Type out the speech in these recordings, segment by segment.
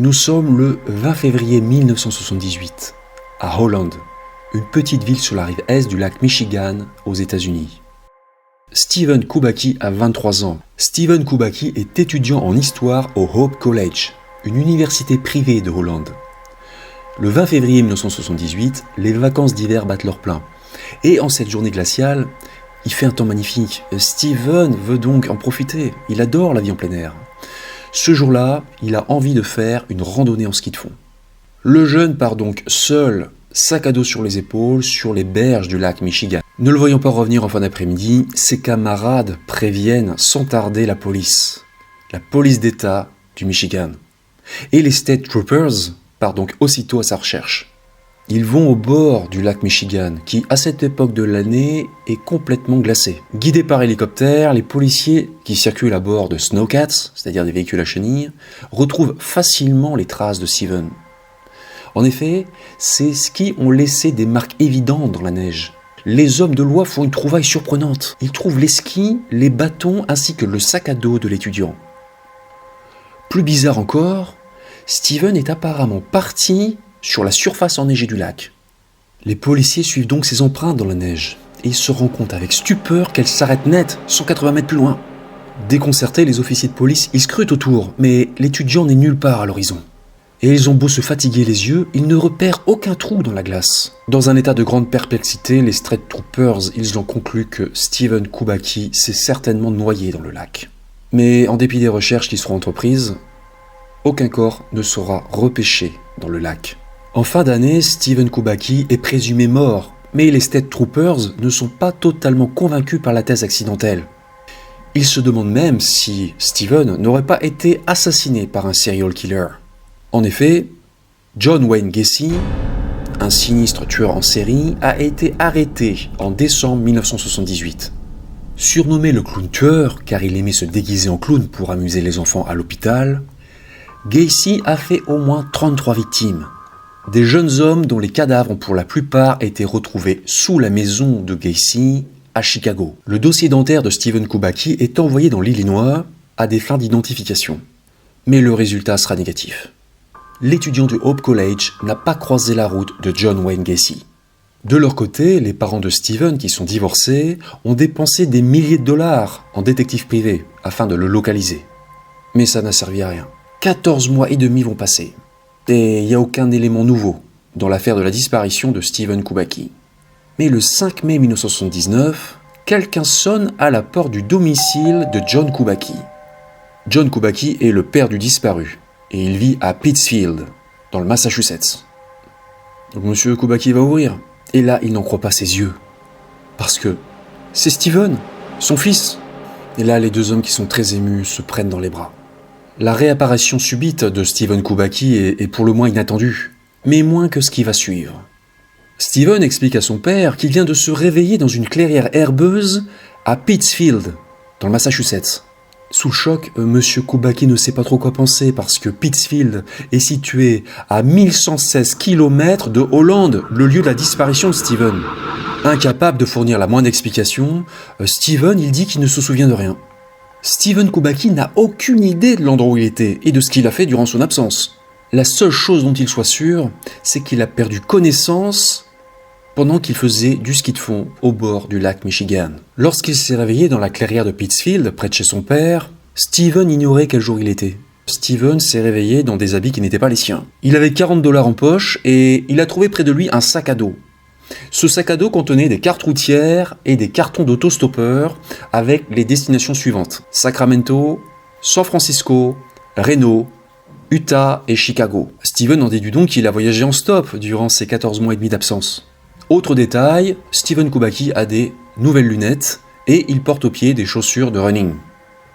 Nous sommes le 20 février 1978, à Holland, une petite ville sur la rive est du lac Michigan, aux États-Unis. Steven Kubacki a 23 ans. Steven Kubacki est étudiant en histoire au Hope College, une université privée de Hollande. Le 20 février 1978, les vacances d'hiver battent leur plein. Et en cette journée glaciale, il fait un temps magnifique. Steven veut donc en profiter. Il adore la vie en plein air. Ce jour-là, il a envie de faire une randonnée en ski de fond. Le jeune part donc seul, sac à dos sur les épaules, sur les berges du lac Michigan. Ne le voyant pas revenir en fin d'après-midi, ses camarades préviennent sans tarder la police d'État du Michigan. Et les State Troopers partent donc aussitôt à sa recherche. Ils vont au bord du lac Michigan, qui, à cette époque de l'année, est complètement glacé. Guidés par hélicoptère, les policiers qui circulent à bord de snowcats, c'est-à-dire des véhicules à chenilles, retrouvent facilement les traces de Steven. En effet, ces skis ont laissé des marques évidentes dans la neige. Les hommes de loi font une trouvaille surprenante. Ils trouvent les skis, les bâtons ainsi que le sac à dos de l'étudiant. Plus bizarre encore, Steven est apparemment parti sur la surface enneigée du lac. Les policiers suivent donc ses empreintes dans la neige et ils se rendent compte avec stupeur qu'elles s'arrêtent net, 180 mètres plus loin. Déconcertés, les officiers de police y scrutent autour, mais l'étudiant n'est nulle part à l'horizon. Et ils ont beau se fatiguer les yeux, ils ne repèrent aucun trou dans la glace. Dans un état de grande perplexité, les State Troopers, ils ont conclu que Steven Kubacki s'est certainement noyé dans le lac. Mais en dépit des recherches qui seront entreprises, aucun corps ne sera repêché dans le lac. En fin d'année, Steven Kubacki est présumé mort, mais les State Troopers ne sont pas totalement convaincus par la thèse accidentelle. Ils se demandent même si Steven n'aurait pas été assassiné par un serial killer. En effet, John Wayne Gacy, un sinistre tueur en série, a été arrêté en décembre 1978. Surnommé le clown tueur, car il aimait se déguiser en clown pour amuser les enfants à l'hôpital, Gacy a fait au moins 33 victimes. Des jeunes hommes dont les cadavres ont pour la plupart été retrouvés sous la maison de Gacy à Chicago. Le dossier dentaire de Steven Kubacki est envoyé dans l'Illinois à des fins d'identification. Mais le résultat sera négatif. L'étudiant du Hope College n'a pas croisé la route de John Wayne Gacy. De leur côté, les parents de Steven, qui sont divorcés, ont dépensé des milliers de dollars en détectives privés afin de le localiser. Mais ça n'a servi à rien. 14 mois et demi vont passer. Et il n'y a aucun élément nouveau dans l'affaire de la disparition de Steven Kubacki. Mais le 5 mai 1979, quelqu'un sonne à la porte du domicile de John Kubacki. John Kubacki est le père du disparu, et il vit à Pittsfield, dans le Massachusetts. Donc monsieur Kubacki va ouvrir, et là il n'en croit pas ses yeux. Parce que c'est Steven, son fils. Et là les deux hommes qui sont très émus se prennent dans les bras. La réapparition subite de Steven Kubacki est pour le moins inattendue, mais moins que ce qui va suivre. Steven explique à son père qu'il vient de se réveiller dans une clairière herbeuse à Pittsfield, dans le Massachusetts. Sous le choc, monsieur Kubacki ne sait pas trop quoi penser parce que Pittsfield est situé à 1116 km de Hollande, le lieu de la disparition de Steven. Incapable de fournir la moindre explication, Steven il dit qu'il ne se souvient de rien. Steven Kubacki n'a aucune idée de l'endroit où il était et de ce qu'il a fait durant son absence. La seule chose dont il soit sûr, c'est qu'il a perdu connaissance pendant qu'il faisait du ski de fond au bord du lac Michigan. Lorsqu'il s'est réveillé dans la clairière de Pittsfield, près de chez son père, Steven ignorait quel jour il était. Steven s'est réveillé dans des habits qui n'étaient pas les siens. Il avait 40 $ en poche et il a trouvé près de lui un sac à dos. Ce sac à dos contenait des cartes routières et des cartons d'autostoppeurs avec les destinations suivantes: Sacramento, San Francisco, Reno, Utah et Chicago. Steven en déduit donc qu'il a voyagé en stop durant ses 14 mois et demi d'absence. Autre détail, Steven Kubacki a des nouvelles lunettes et il porte aux pieds des chaussures de running.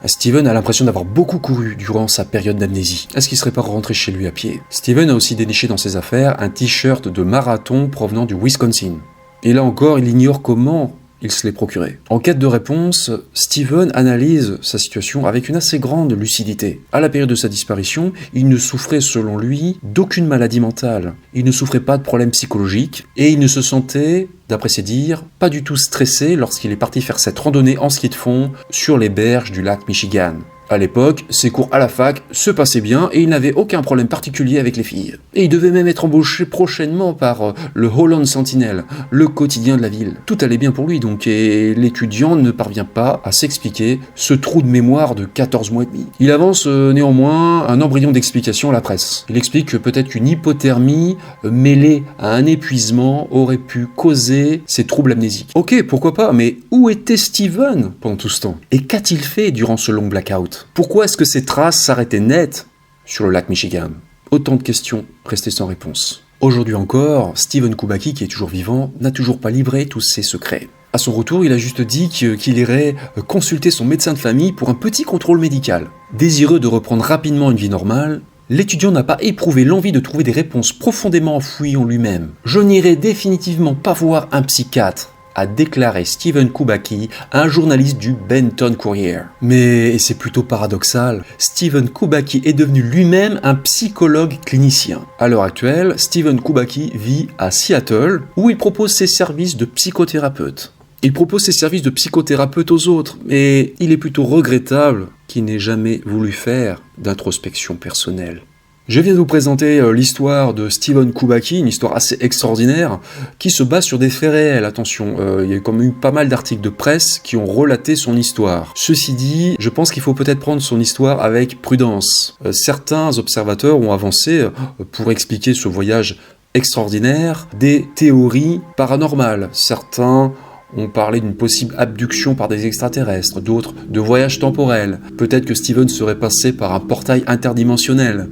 Steven a l'impression d'avoir beaucoup couru durant sa période d'amnésie. Est-ce qu'il serait pas rentré chez lui à pied? Steven a aussi déniché dans ses affaires un t-shirt de marathon provenant du Wisconsin. Et là encore, il ignore comment il se l'est procuré. En quête de réponse, Steven analyse sa situation avec une assez grande lucidité. À la période de sa disparition, il ne souffrait selon lui d'aucune maladie mentale. Il ne souffrait pas de problèmes psychologiques et il ne se sentait, d'après ses dires, pas du tout stressé lorsqu'il est parti faire cette randonnée en ski de fond sur les berges du lac Michigan. À l'époque, ses cours à la fac se passaient bien et il n'avait aucun problème particulier avec les filles. Et il devait même être embauché prochainement par le Holland Sentinel, le quotidien de la ville. Tout allait bien pour lui donc, et l'étudiant ne parvient pas à s'expliquer ce trou de mémoire de 14 mois et demi. Il avance néanmoins un embryon d'explication à la presse. Il explique que peut-être qu'une hypothermie mêlée à un épuisement aurait pu causer ces troubles amnésiques. Ok, pourquoi pas, mais où était Steven pendant tout ce temps? Et qu'a-t-il fait durant ce long blackout? Pourquoi est-ce que ces traces s'arrêtaient net sur le lac Michigan? Autant de questions restées sans réponse. Aujourd'hui encore, Steven Kubacki, qui est toujours vivant, n'a toujours pas livré tous ses secrets. À son retour, il a juste dit qu'il irait consulter son médecin de famille pour un petit contrôle médical. Désireux de reprendre rapidement une vie normale, l'étudiant n'a pas éprouvé l'envie de trouver des réponses profondément enfouies en lui-même. « Je n'irai définitivement pas voir un psychiatre », a déclaré Steven Kubacki à un journaliste du Benton Courier. Mais, et c'est plutôt paradoxal, Steven Kubacki est devenu lui-même un psychologue clinicien. À l'heure actuelle, Steven Kubacki vit à Seattle, où il propose ses services de psychothérapeute. Il propose ses services de psychothérapeute aux autres, mais il est plutôt regrettable qu'il n'ait jamais voulu faire d'introspection personnelle. Je viens de vous présenter l'histoire de Steven Kubacki, une histoire assez extraordinaire, qui se base sur des faits réels, attention, il y a quand même eu pas mal d'articles de presse qui ont relaté son histoire. Ceci dit, je pense qu'il faut peut-être prendre son histoire avec prudence. Certains observateurs ont avancé, pour expliquer ce voyage extraordinaire, des théories paranormales. Certains ont parlé d'une possible abduction par des extraterrestres, d'autres de voyage temporel. Peut-être que Steven serait passé par un portail interdimensionnel,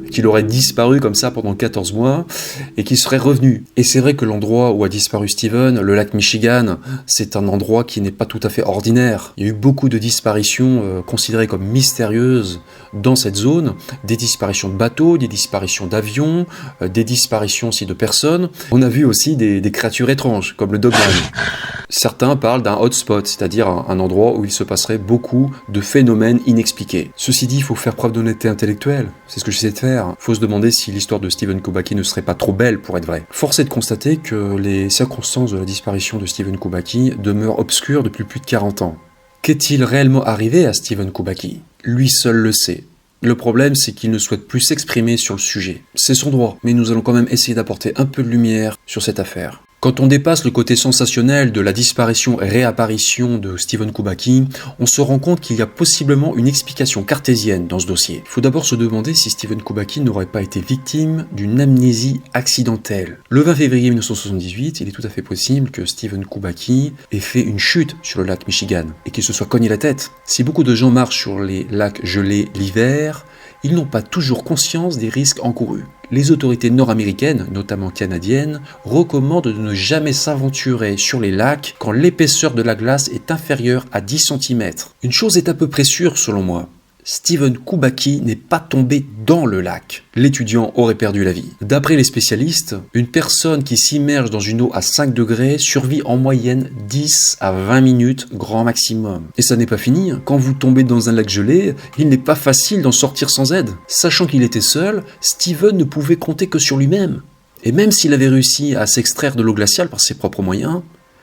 qu'il aurait disparu comme ça pendant 14 mois et qu'il serait revenu. Et c'est vrai que l'endroit où a disparu Steven, le lac Michigan, c'est un endroit qui n'est pas tout à fait ordinaire. Il y a eu beaucoup de disparitions considérées comme mystérieuses dans cette zone, des disparitions de bateaux, des disparitions d'avions, des disparitions aussi de personnes. On a vu aussi des créatures étranges, comme le Dogman. Certains parlent d'un hotspot, c'est-à-dire un endroit où il se passerait beaucoup de phénomènes inexpliqués. Ceci dit, il faut faire preuve d'honnêteté intellectuelle, c'est ce que j'essaie de faire. Il faut se demander si l'histoire de Steven Kubacki ne serait pas trop belle pour être vraie. Force est de constater que les circonstances de la disparition de Steven Kubacki demeurent obscures depuis plus de 40 ans. Qu'est-il réellement arrivé à Steven Kubacki? Lui seul le sait. Le problème, c'est qu'il ne souhaite plus s'exprimer sur le sujet. C'est son droit, mais nous allons quand même essayer d'apporter un peu de lumière sur cette affaire. Quand on dépasse le côté sensationnel de la disparition et réapparition de Steven Kubacki, on se rend compte qu'il y a possiblement une explication cartésienne dans ce dossier. Il faut d'abord se demander si Steven Kubacki n'aurait pas été victime d'une amnésie accidentelle. Le 20 février 1978, il est tout à fait possible que Steven Kubacki ait fait une chute sur le lac Michigan et qu'il se soit cogné la tête. Si beaucoup de gens marchent sur les lacs gelés l'hiver, ils n'ont pas toujours conscience des risques encourus. Les autorités nord-américaines, notamment canadiennes, recommandent de ne jamais s'aventurer sur les lacs quand l'épaisseur de la glace est inférieure à 10 cm. Une chose est à peu près sûre selon moi, Steven Kubacki n'est pas tombé dans le lac. L'étudiant aurait perdu la vie. D'après les spécialistes, une personne qui s'immerge dans une eau à 5 degrés survit en moyenne 10 à 20 minutes grand maximum. Et ça n'est pas fini, quand vous tombez dans un lac gelé, il n'est pas facile d'en sortir sans aide. Sachant qu'il était seul, Steven ne pouvait compter que sur lui-même. Et même s'il avait réussi à s'extraire de l'eau glaciale par ses propres moyens,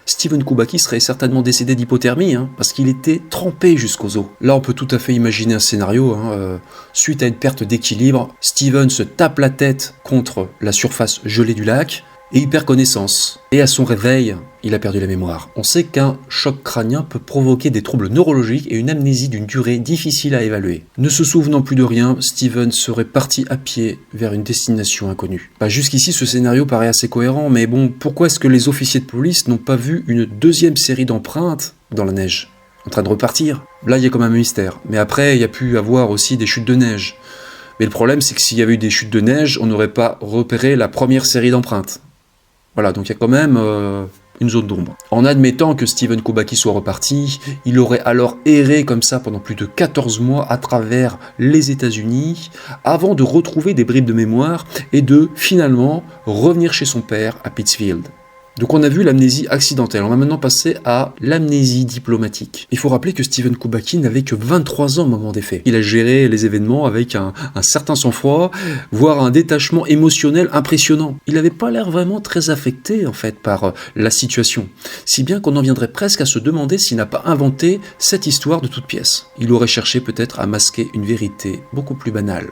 Steven Kubacki serait certainement décédé d'hypothermie, parce qu'il était trempé jusqu'aux os. Là, on peut tout à fait imaginer un scénario. Suite à une perte d'équilibre, Steven se tape la tête contre la surface gelée du lac et il perd connaissance. Et à son réveil, il a perdu la mémoire. On sait qu'un choc crânien peut provoquer des troubles neurologiques et une amnésie d'une durée difficile à évaluer. Ne se souvenant plus de rien, Steven serait parti à pied vers une destination inconnue. Jusqu'ici, ce scénario paraît assez cohérent, mais bon, pourquoi est-ce que les officiers de police n'ont pas vu une deuxième série d'empreintes dans la neige, en train de repartir? Là, il y a quand même un mystère. Mais après, il y a pu avoir aussi des chutes de neige. Mais le problème, c'est que s'il y avait eu des chutes de neige, on n'aurait pas repéré la première série d'empreintes. Voilà, donc il y a quand même une zone d'ombre. En admettant que Steven Kubacki soit reparti, il aurait alors erré comme ça pendant plus de 14 mois à travers les États-Unis avant de retrouver des bribes de mémoire et de finalement revenir chez son père à Pittsfield. Donc on a vu l'amnésie accidentelle, on va maintenant passer à l'amnésie diplomatique. Il faut rappeler que Steven Kubacki n'avait que 23 ans au moment des faits. Il a géré les événements avec un certain sang-froid, voire un détachement émotionnel impressionnant. Il n'avait pas l'air vraiment très affecté en fait par la situation, si bien qu'on en viendrait presque à se demander s'il n'a pas inventé cette histoire de toute pièce. Il aurait cherché peut-être à masquer une vérité beaucoup plus banale.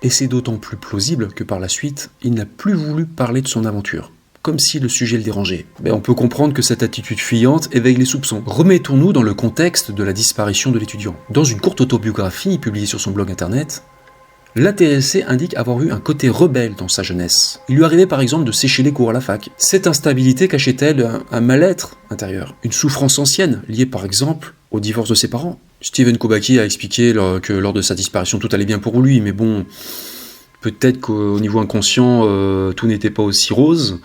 Et c'est d'autant plus plausible que par la suite, il n'a plus voulu parler de son aventure, comme si le sujet le dérangeait. Mais on peut comprendre que cette attitude fuyante éveille les soupçons. Remettons-nous dans le contexte de la disparition de l'étudiant. Dans une courte autobiographie publiée sur son blog internet, l'intéressé indique avoir eu un côté rebelle dans sa jeunesse. Il lui arrivait par exemple de sécher les cours à la fac. Cette instabilité cachait-elle un mal-être intérieur, une souffrance ancienne, liée par exemple au divorce de ses parents. Steven Kubacki a expliqué que lors de sa disparition tout allait bien pour lui, mais bon, peut-être qu'au niveau inconscient, tout n'était pas aussi rose.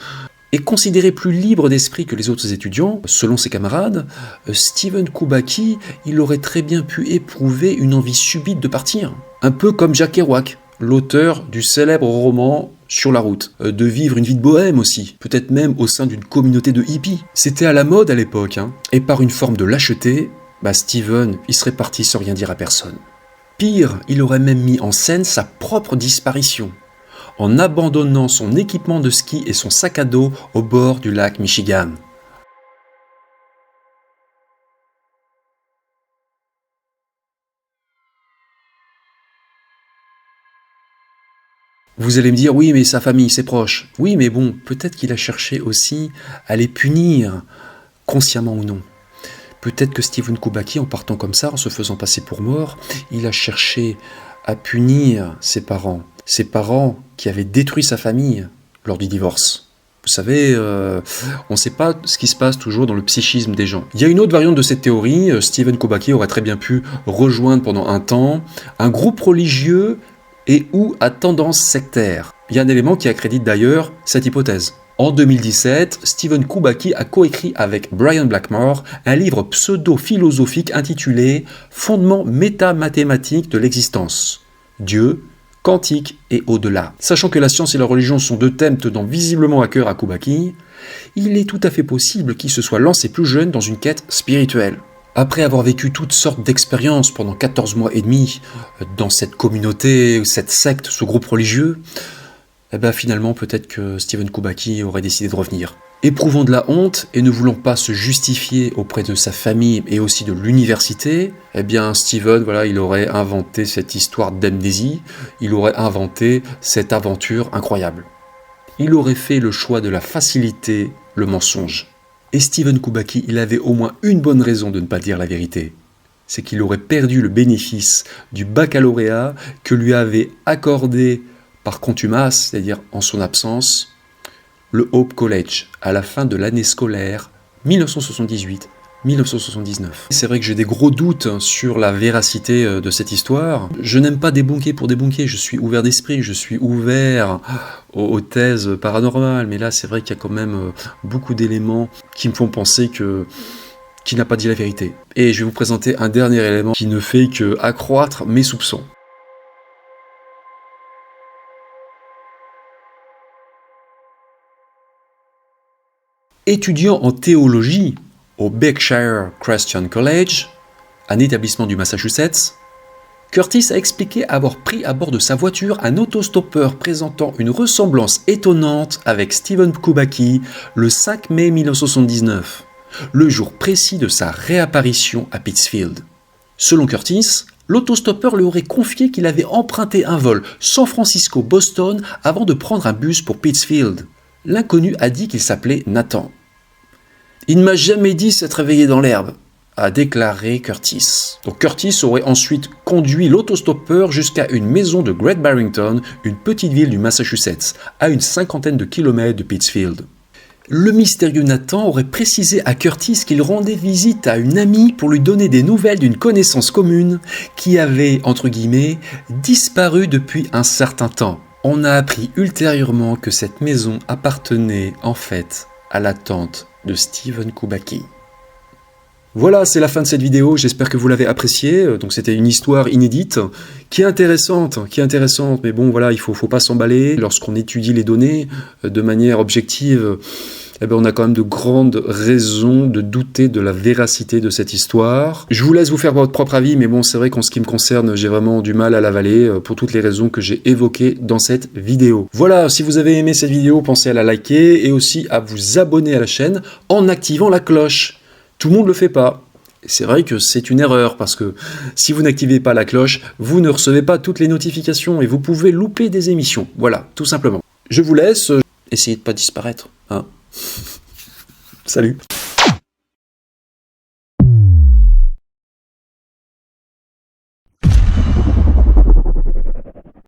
Et considéré plus libre d'esprit que les autres étudiants, selon ses camarades, Steven Kubacki, il aurait très bien pu éprouver une envie subite de partir. Un peu comme Jack Kerouac, l'auteur du célèbre roman Sur la route, de vivre une vie de bohème aussi, peut-être même au sein d'une communauté de hippies. C'était à la mode à l'époque, et par une forme de lâcheté, Steven, il serait parti sans rien dire à personne. Pire, il aurait même mis en scène sa propre disparition, en abandonnant son équipement de ski et son sac à dos au bord du lac Michigan. Vous allez me dire, oui, mais sa famille, ses proches. Oui, mais bon, peut-être qu'il a cherché aussi à les punir, consciemment ou non. Peut-être que Steven Kubacki, en partant comme ça, en se faisant passer pour mort, il a cherché à punir ses parents qui avaient détruit sa famille lors du divorce. Vous savez, on ne sait pas ce qui se passe toujours dans le psychisme des gens. Il y a une autre variante de cette théorie. Steven Kubacki aurait très bien pu rejoindre pendant un temps un groupe religieux et ou à tendance sectaire. Il y a un élément qui accrédite d'ailleurs cette hypothèse. En 2017, Steven Kubacki a coécrit avec Brian Blackmore un livre pseudo-philosophique intitulé « Fondements métamathématiques de l'existence. Dieu, quantique et au-delà ». Sachant que la science et la religion sont deux thèmes tenant visiblement à cœur à Kubacki, il est tout à fait possible qu'il se soit lancé plus jeune dans une quête spirituelle. Après avoir vécu toutes sortes d'expériences pendant 14 mois et demi dans cette communauté, cette secte, ce groupe religieux, finalement peut-être que Steven Kubacki aurait décidé de revenir. Éprouvant de la honte et ne voulant pas se justifier auprès de sa famille et aussi de l'université, Steven, il aurait inventé cette histoire d'amnésie, il aurait inventé cette aventure incroyable. Il aurait fait le choix de la facilité, le mensonge. Et Steven Kubacki, il avait au moins une bonne raison de ne pas dire la vérité. C'est qu'il aurait perdu le bénéfice du baccalauréat que lui avait accordé par contumace, c'est-à-dire en son absence, le Hope College à la fin de l'année scolaire 1978-1979. C'est vrai que j'ai des gros doutes sur la véracité de cette histoire. Je n'aime pas débunker pour débunker, je suis ouvert d'esprit, je suis ouvert aux thèses paranormales, mais là c'est vrai qu'il y a quand même beaucoup d'éléments qui me font penser qu'il n'a pas dit la vérité. Et je vais vous présenter un dernier élément qui ne fait qu'accroître mes soupçons. Étudiant en théologie au Berkshire Christian College, un établissement du Massachusetts, Curtis a expliqué avoir pris à bord de sa voiture un autostoppeur présentant une ressemblance étonnante avec Steven Kubacki le 5 mai 1979, le jour précis de sa réapparition à Pittsfield. Selon Curtis, l'autostoppeur lui aurait confié qu'il avait emprunté un vol San Francisco-Boston avant de prendre un bus pour Pittsfield. L'inconnu a dit qu'il s'appelait Nathan. « Il ne m'a jamais dit s'être réveillé dans l'herbe », a déclaré Curtis. Donc Curtis aurait ensuite conduit l'autostoppeur jusqu'à une maison de Great Barrington, une petite ville du Massachusetts, à une 50aine de kilomètres de Pittsfield. Le mystérieux Nathan aurait précisé à Curtis qu'il rendait visite à une amie pour lui donner des nouvelles d'une connaissance commune qui avait, entre guillemets, disparu depuis un certain temps. On a appris ultérieurement que cette maison appartenait en fait à la tante de Steven Kubacki. Voilà, c'est la fin de cette vidéo, j'espère que vous l'avez appréciée. Donc c'était une histoire inédite, qui est intéressante, mais bon voilà, il faut pas s'emballer. Lorsqu'on étudie les données de manière objective eh ben on a quand même de grandes raisons de douter de la véracité de cette histoire. Je vous laisse vous faire votre propre avis, mais bon, c'est vrai qu'en ce qui me concerne, j'ai vraiment du mal à l'avaler pour toutes les raisons que j'ai évoquées dans cette vidéo. Voilà, si vous avez aimé cette vidéo, pensez à la liker et aussi à vous abonner à la chaîne en activant la cloche. Tout le monde ne le fait pas. C'est vrai que c'est une erreur, parce que si vous n'activez pas la cloche, vous ne recevez pas toutes les notifications et vous pouvez louper des émissions. Voilà, tout simplement. Je vous laisse, essayez de ne pas disparaître. Hein. Salut.